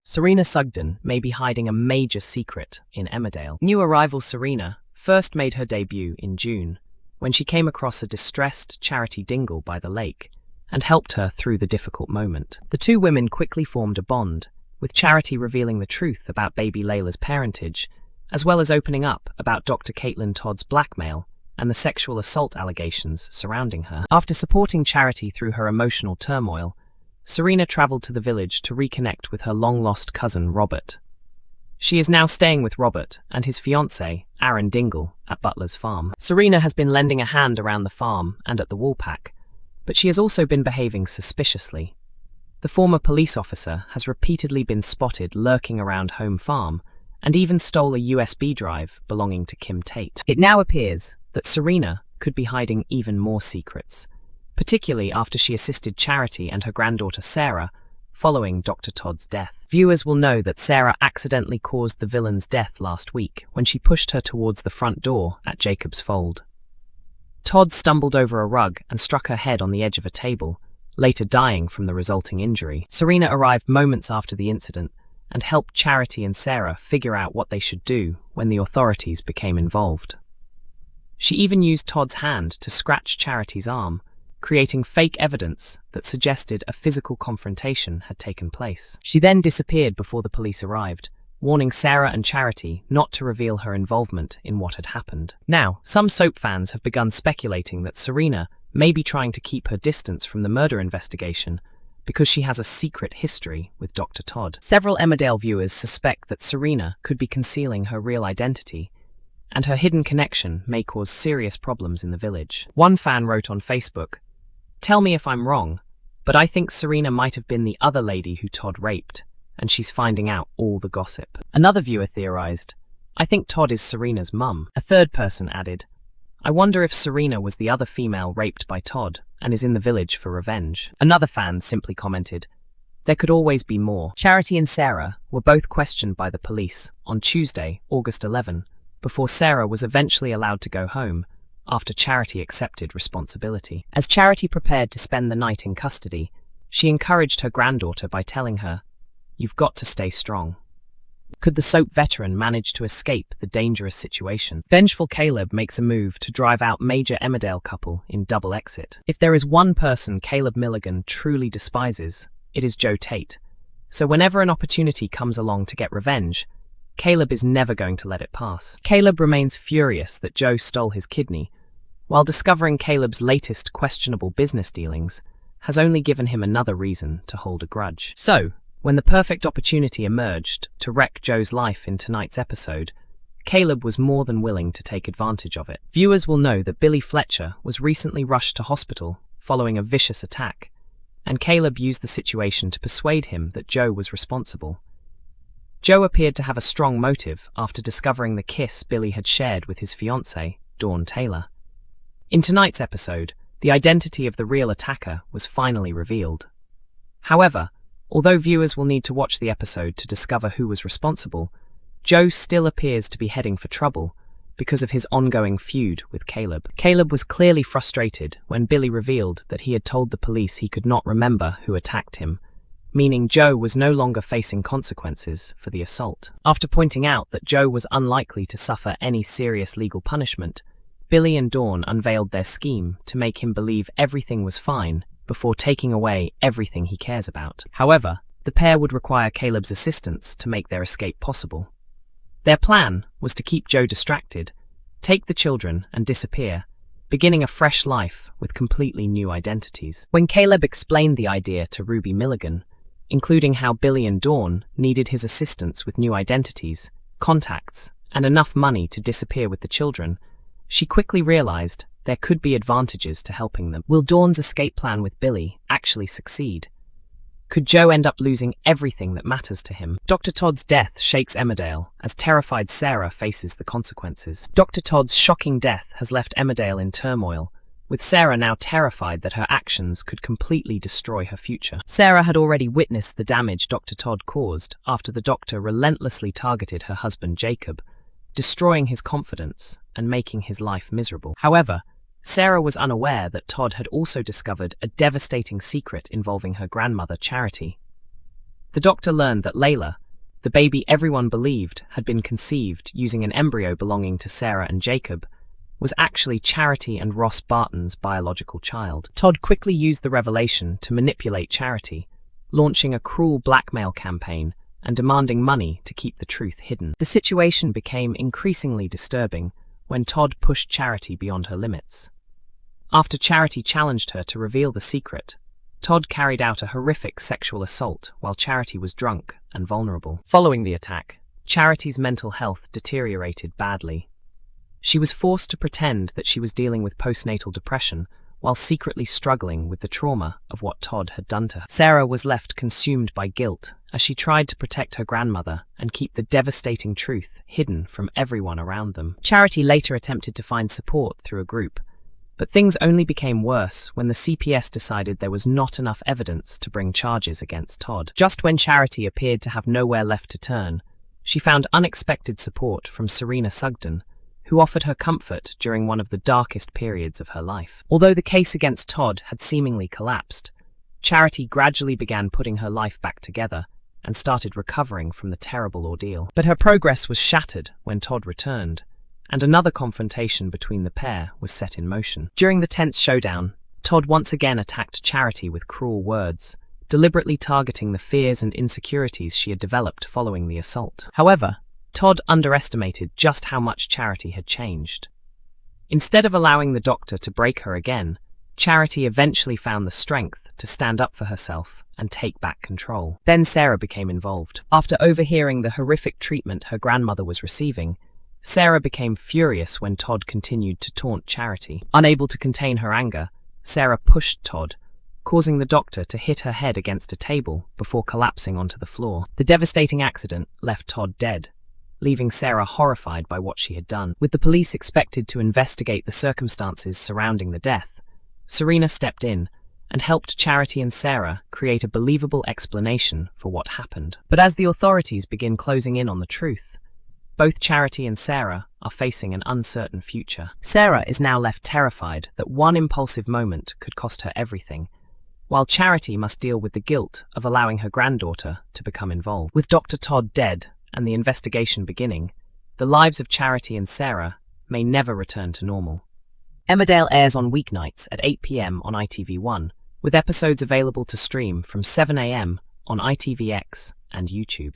Serena Sugden may be hiding a major secret in Emmerdale. New arrival Serena first made her debut in June, when she came across a distressed Charity Dingle by the lake and helped her through the difficult moment. The two women quickly formed a bond, with Charity revealing the truth about baby Layla's parentage, as well as opening up about Dr. Todd's blackmail and the sexual assault allegations surrounding her. After supporting Charity through her emotional turmoil, Serena travelled to the village to reconnect with her long-lost cousin Robert. She is now staying with Robert and his fiancée, Aaron Dingle, at Butler's farm. Serena has been lending a hand around the farm and at the Woolpack, but she has also been behaving suspiciously. The former police officer has repeatedly been spotted lurking around home farm and even stole a USB drive belonging to Kim Tate. It now appears that Serena could be hiding even more secrets, particularly after she assisted Charity and her granddaughter Sarah following Dr. Todd's death. Viewers will know that Sarah accidentally caused the villain's death last week when she pushed her towards the front door at Jacob's Fold. Todd stumbled over a rug and struck her head on the edge of a table, later dying from the resulting injury. Serena arrived moments after the incident and helped Charity and Sarah figure out what they should do when the authorities became involved. She even used Todd's hand to scratch Charity's arm, creating fake evidence that suggested a physical confrontation had taken place. She then disappeared before the police arrived, warning Sarah and Charity not to reveal her involvement in what had happened. Now, some soap fans have begun speculating that Serena may be trying to keep her distance from the murder investigation because she has a secret history with Dr. Todd. Several Emmerdale viewers suspect that Serena could be concealing her real identity, and her hidden connection may cause serious problems in the village. One fan wrote on Facebook, "Tell me if I'm wrong, but I think Serena might have been the other lady who Todd raped, and she's finding out all the gossip." Another viewer theorized, "I think Todd is Serena's mum." A third person added, "I wonder if Serena was the other female raped by Todd and is in the village for revenge." Another fan simply commented, "There could always be more." Charity and Sarah were both questioned by the police on Tuesday, August 11, before Sarah was eventually allowed to go home after Charity accepted responsibility. As Charity prepared to spend the night in custody, she encouraged her granddaughter by telling her, "You've got to stay strong." Could the soap veteran manage to escape the dangerous situation? Vengeful Caleb makes a move to drive out major Emmerdale couple in double exit. If there is one person Caleb Milligan truly despises, it is Joe Tate. So whenever an opportunity comes along to get revenge, Caleb is never going to let it pass. Caleb remains furious that Joe stole his kidney, while discovering Caleb's latest questionable business dealings has only given him another reason to hold a grudge. So, when the perfect opportunity emerged to wreck Joe's life in tonight's episode, Caleb was more than willing to take advantage of it. Viewers will know that Billy Fletcher was recently rushed to hospital following a vicious attack, and Caleb used the situation to persuade him that Joe was responsible. Joe appeared to have a strong motive after discovering the kiss Billy had shared with his fiancée, Dawn Taylor. In tonight's episode, the identity of the real attacker was finally revealed. However, although viewers will need to watch the episode to discover who was responsible, Joe still appears to be heading for trouble because of his ongoing feud with Caleb. Caleb was clearly frustrated when Billy revealed that he had told the police he could not remember who attacked him, meaning Joe was no longer facing consequences for the assault. After pointing out that Joe was unlikely to suffer any serious legal punishment, Billy and Dawn unveiled their scheme to make him believe everything was fine before taking away everything he cares about. However, the pair would require Caleb's assistance to make their escape possible. Their plan was to keep Joe distracted, take the children and disappear, beginning a fresh life with completely new identities. When Caleb explained the idea to Ruby Milligan, including how Billy and Dawn needed his assistance with new identities, contacts, and enough money to disappear with the children, she quickly realized there could be advantages to helping them. Will Dawn's escape plan with Billy actually succeed? Could Joe end up losing everything that matters to him? Dr. Todd's death shakes Emmerdale as terrified Sarah faces the consequences. Dr. Todd's shocking death has left Emmerdale in turmoil, with Sarah now terrified that her actions could completely destroy her future. Sarah had already witnessed the damage Dr. Todd caused after the doctor relentlessly targeted her husband Jacob, destroying his confidence and making his life miserable. However, Sarah was unaware that Todd had also discovered a devastating secret involving her grandmother Charity. The doctor learned that Layla, the baby everyone believed had been conceived using an embryo belonging to Sarah and Jacob, was actually Charity and Ross Barton's biological child. Todd quickly used the revelation to manipulate Charity, launching a cruel blackmail campaign and demanding money to keep the truth hidden. The situation became increasingly disturbing when Todd pushed Charity beyond her limits. After Charity challenged her to reveal the secret, Todd carried out a horrific sexual assault while Charity was drunk and vulnerable. Following the attack, Charity's mental health deteriorated badly. She was forced to pretend that she was dealing with postnatal depression while secretly struggling with the trauma of what Todd had done to her. Sarah was left consumed by guilt as she tried to protect her grandmother and keep the devastating truth hidden from everyone around them. Charity later attempted to find support through a group, but things only became worse when the CPS decided there was not enough evidence to bring charges against Todd. Just when Charity appeared to have nowhere left to turn, she found unexpected support from Serena Sugden, who offered her comfort during one of the darkest periods of her life. Although the case against Todd had seemingly collapsed, Charity gradually began putting her life back together and started recovering from the terrible ordeal. But her progress was shattered when Todd returned, and another confrontation between the pair was set in motion. During the tense showdown, Todd once again attacked Charity with cruel words, deliberately targeting the fears and insecurities she had developed following the assault. However, Todd underestimated just how much Charity had changed. Instead of allowing the doctor to break her again, Charity eventually found the strength to stand up for herself and take back control. Then Sarah became involved. After overhearing the horrific treatment her grandmother was receiving, Sarah became furious when Todd continued to taunt Charity. Unable to contain her anger, Sarah pushed Todd, causing the doctor to hit her head against a table before collapsing onto the floor. The devastating accident left Todd dead, leaving Sarah horrified by what she had done. With the police expected to investigate the circumstances surrounding the death, Serena stepped in and helped Charity and Sarah create a believable explanation for what happened. But as the authorities begin closing in on the truth, both Charity and Sarah are facing an uncertain future. Sarah is now left terrified that one impulsive moment could cost her everything, while Charity must deal with the guilt of allowing her granddaughter to become involved. With Dr. Todd dead and the investigation beginning, the lives of Charity and Sarah may never return to normal. Emmerdale airs on weeknights at 8 p.m. on ITV1, with episodes available to stream from 7 a.m. on ITVX and YouTube.